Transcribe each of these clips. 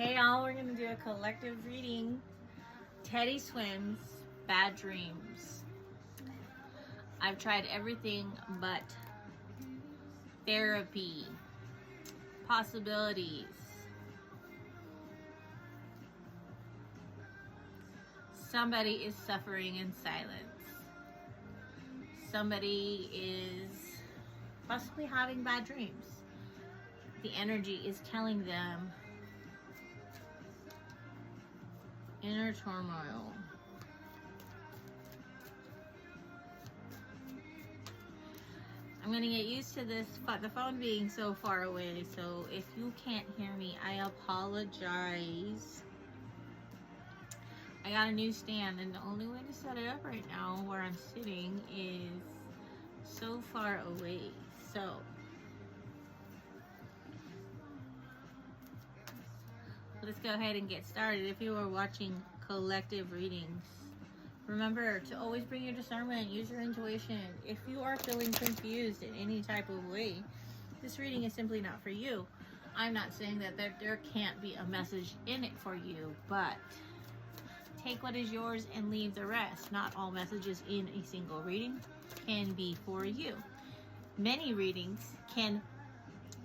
Hey y'all, we're gonna do a collective reading. Teddy Swims, Bad Dreams. I've tried everything but therapy, possibilities. Somebody is suffering in silence. Somebody is possibly having bad dreams. The energy is telling them inner turmoil. I'm gonna get used to this, but the phone being so far away, so if you can't hear me, I apologize. I got a new stand, and the only way to set it up right now where I'm sitting is so far away. So let's go ahead and get started. If you are watching collective readings, remember to always bring your discernment, use your intuition. If you are feeling confused in any type of way, this reading is simply not for you. I'm not saying that there can't be a message in it for you, but take what is yours and leave the rest. Not all messages in a single reading can be for you. Many readings can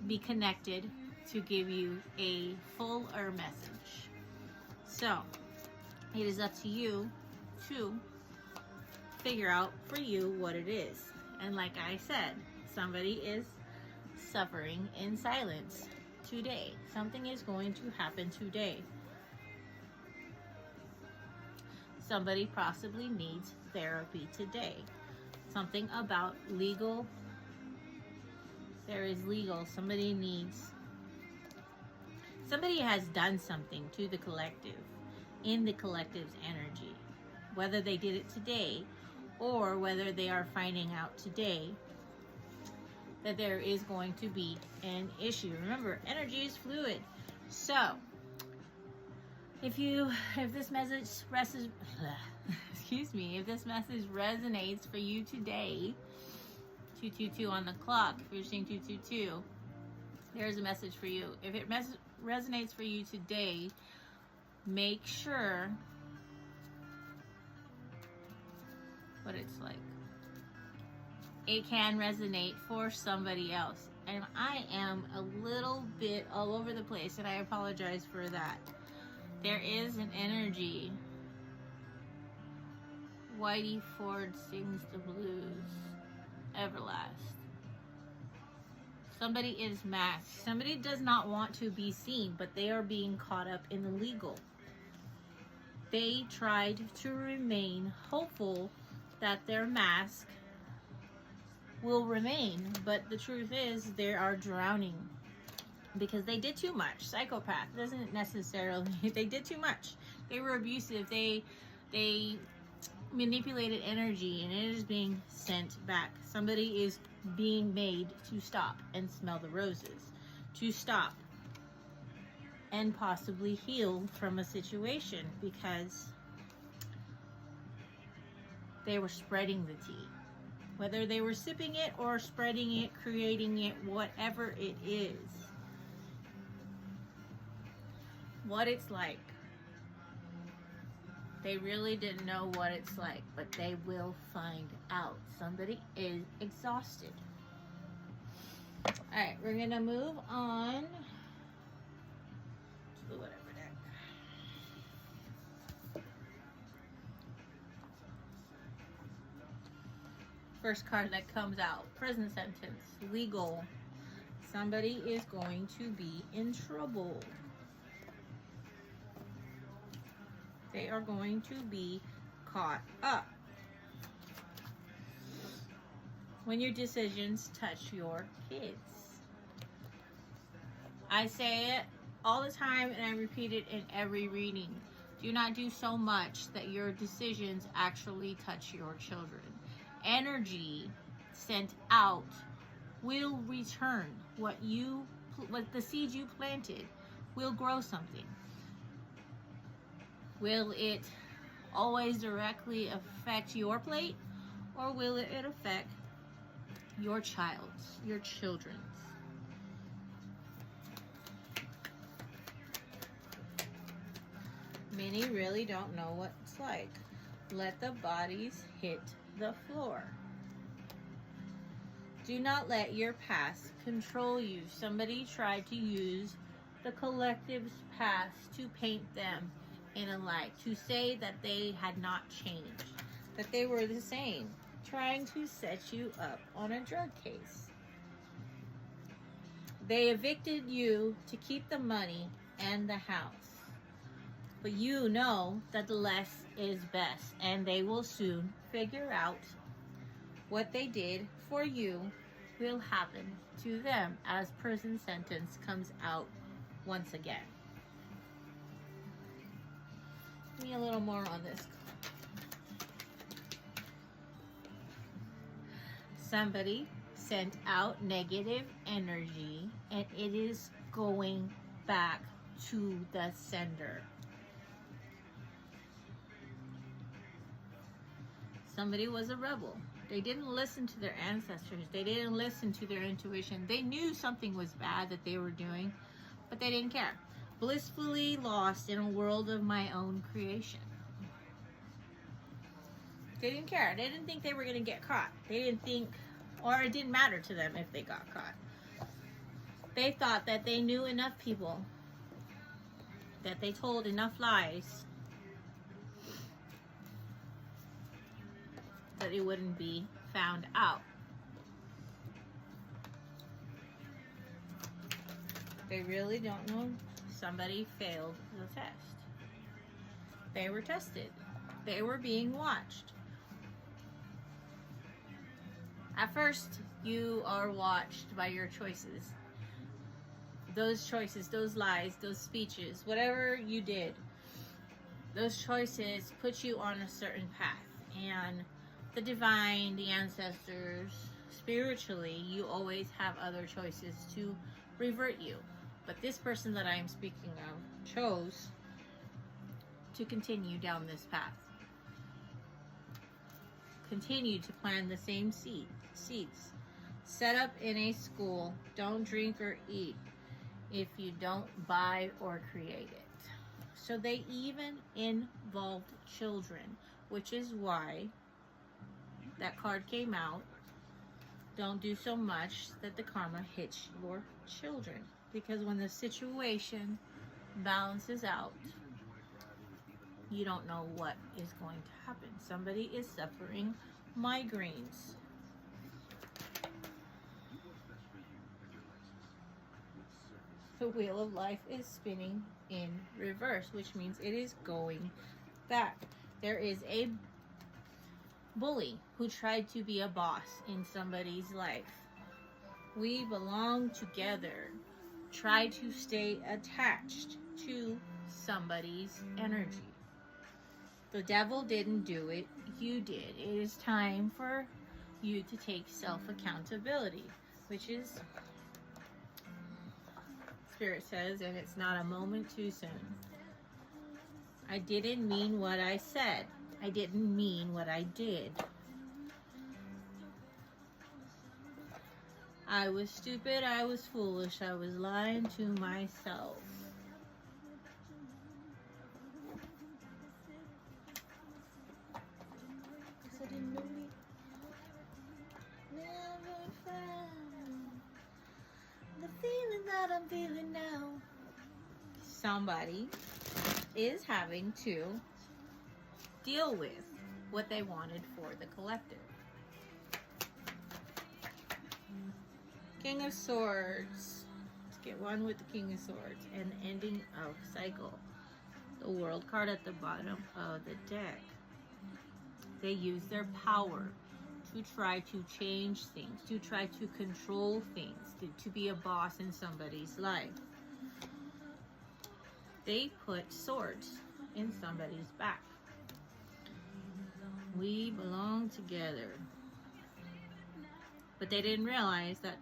be connected to give you a fuller message. So it is up to you to figure out for you what it is. And like I said, somebody is suffering in silence today. Something is going to happen today. Somebody possibly needs therapy today. Something about legal. There is legal. Somebody has done something to the collective, in the collective's energy. Whether they did it today or whether they are finding out today that there is going to be an issue. Remember, energy is fluid. So, if this message if this message resonates for you today, 222 on the clock, if you're seeing 222, there's a message for you. If it resonates for you today, make sure what it's like. It can resonate for somebody else. And I am a little bit all over the place, and I apologize for that. There is an energy. Whitey Ford sings the blues. Everlast. Somebody is masked. Somebody does not want to be seen, but they are being caught up in the legal. They tried to remain hopeful that their mask will remain, but the truth is they are drowning because they did too much. Psychopath doesn't necessarily, they did too much. They were abusive. They manipulated energy, and it is being sent back. Somebody is being made to stop and smell the roses, to stop and possibly heal from a situation because they were spreading the tea. Whether they were sipping it or spreading it, creating it, whatever it is. What it's like. They really didn't know what it's like, but they will find out. Somebody is exhausted. Alright, we're going to move on to the whatever deck. First card that comes out, prison sentence, legal. Somebody is going to be in trouble. They are going to be caught up. When your decisions touch your kids. I say it all the time and I repeat it in every reading. Do not do so much that your decisions actually touch your children. Energy sent out will return. What the seed you planted will grow something. Will it always directly affect your plate, or will it affect your child's, your children's? Many really don't know what it's like. Let the bodies hit the floor. Do not let your past control you. Somebody tried to use the collective's past to paint them in a light, to say that they had not changed, that they were the same, trying to set you up on a drug case. They evicted you to keep the money and the house. But you know that the less is best, and they will soon figure out what they did for you will happen to them as prison sentence comes out once again. Give me a little more on this. Somebody sent out negative energy, and it is going back to the sender. Somebody was a rebel. They didn't listen to their ancestors. They didn't listen to their intuition. They knew something was bad that they were doing, but they didn't care. Blissfully lost in a world of my own creation. They didn't care. They didn't think they were going to get caught. They didn't think, or it didn't matter to them if they got caught. They thought that they knew enough people, that they told enough lies, that it wouldn't be found out. They really don't know. Somebody failed the test. They were tested. They were being watched. At first, you are watched by your choices. Those choices, those lies, those speeches, whatever you did, those choices put you on a certain path. And the divine, the ancestors, spiritually, you always have other choices to revert you. But this person that I am speaking of chose to continue down this path. Continue to plant the same seeds. Set up in a school. Don't drink or eat if you don't buy or create it. So they even involved children, which is why that card came out. Don't do so much that the karma hits your children. Because when the situation balances out, you don't know what is going to happen. Somebody is suffering migraines. The wheel of life is spinning in reverse, which means it is going back. There is a bully who tried to be a boss in somebody's life. We belong together. Try to stay attached to somebody's energy. The devil didn't do it, you did. It is time for you to take self-accountability, which is, Spirit says, and it's not a moment too soon. I didn't mean what I said. I didn't mean what I did. I was stupid, I was foolish, I was lying to myself. I didn't know me. Never found the feeling that I'm feeling now. Somebody is having to deal with what they wanted for the collective. King of Swords. Let's get one with the King of Swords. And ending of cycle. The World card at the bottom of the deck. They use their power to try to change things, to try to control things, to be a boss in somebody's life. They put swords in somebody's back. We belong together. But they didn't realize that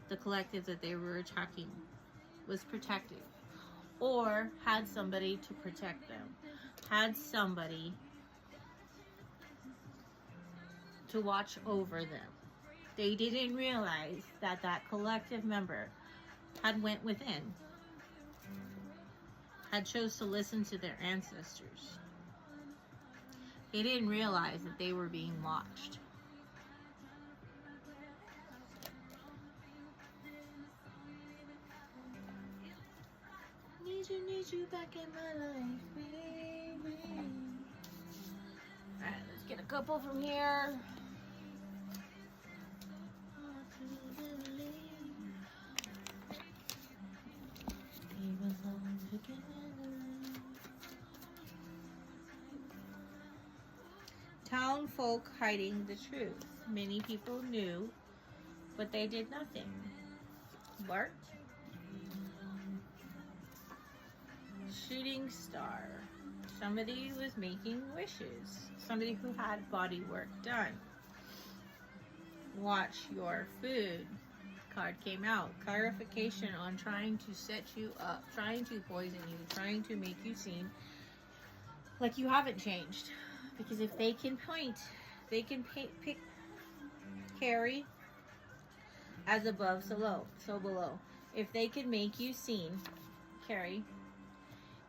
the collective that they were attacking was protected, or had somebody to protect them, had somebody to watch over them. They didn't realize that that collective member had went within, had chose to listen to their ancestors. They didn't realize that they were being watched. Need you back in my life, baby. Alright, let's get a couple from here. Town folk hiding the truth. Many people knew, but they did nothing. Bart. Shooting star. Somebody was making wishes. Somebody who had body work done. Watch your food. Card came out. Clarification on trying to set you up, trying to poison you, trying to make you seem like you haven't changed. Because if they can point, they can pick carry as above, so below. If they can make you seen, carry,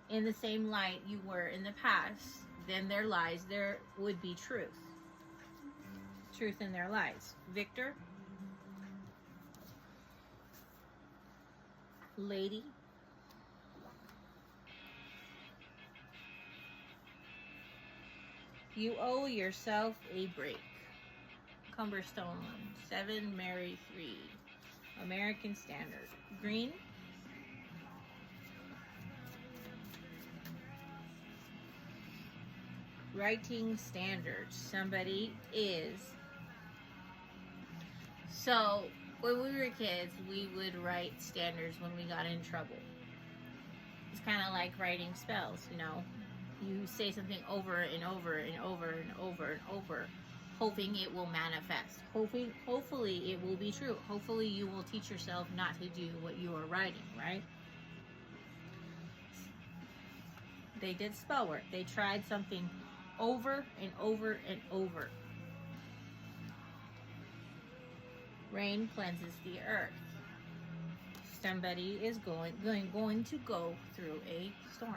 in the same light you were in the past, then their lies, there would be truth. Truth in their lies. Victor. Lady. You owe yourself a break. Cumberstone. 7, Mary 3. American Standard. Green. Writing standards. Somebody is. So, when we were kids, we would write standards when we got in trouble. It's kind of like writing spells, you know. You say something over and over and over and over and over, hoping it will manifest. Hopefully it will be true. Hopefully you will teach yourself not to do what you are writing, right? They did spell work. They tried something over and over and over. Rain cleanses the earth. Somebody is going to go through a storm.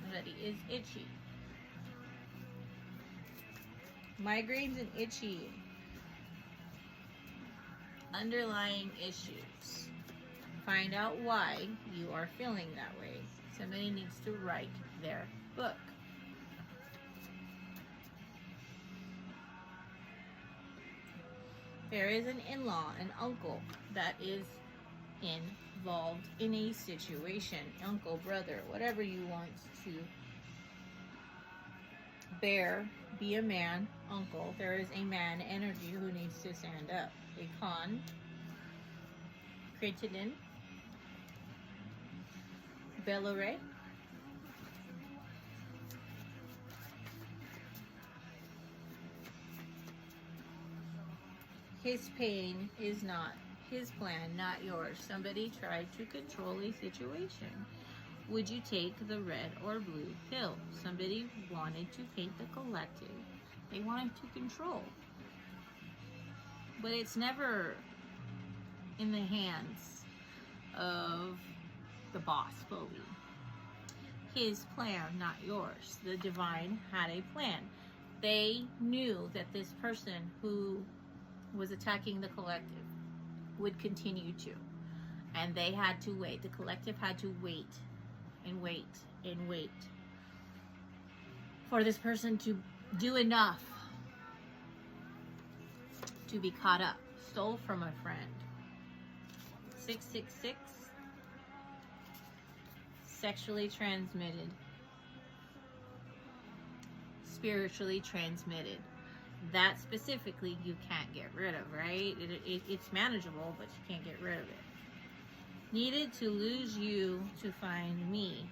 Somebody is itchy. Migraines and itchy. Underlying issues. Find out why you are feeling that way. Somebody needs to write their book. There is an in-law, an uncle that is involved in a situation. Uncle, brother, whatever you want to bear, be a man, uncle. There is a man energy who needs to stand up. A con, Crittenden, Bellary, his pain is not his plan, not yours. Somebody tried to control a situation. Would you take the red or blue pill? Somebody wanted to paint the collective. They wanted to control. But it's never in the hands of the boss bully. His plan, not yours. The divine had a plan. They knew that this person who was attacking the collective would continue to. And they had to wait. The collective had to wait and wait and wait for this person to do enough to be caught up. Stole from a friend. 666. Sexually transmitted. Spiritually transmitted. That specifically you can't get rid of, right? It's manageable, but you can't get rid of it. Needed to lose you to find me.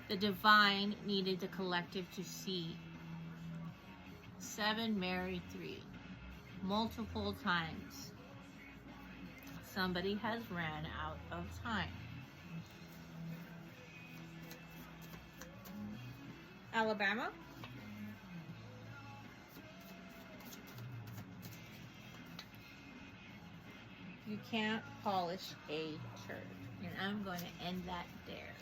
The divine needed the collective to see. 7, Mary 3. Multiple times. Somebody has ran out of time. Alabama. You can't polish a turd. And I'm going to end that there.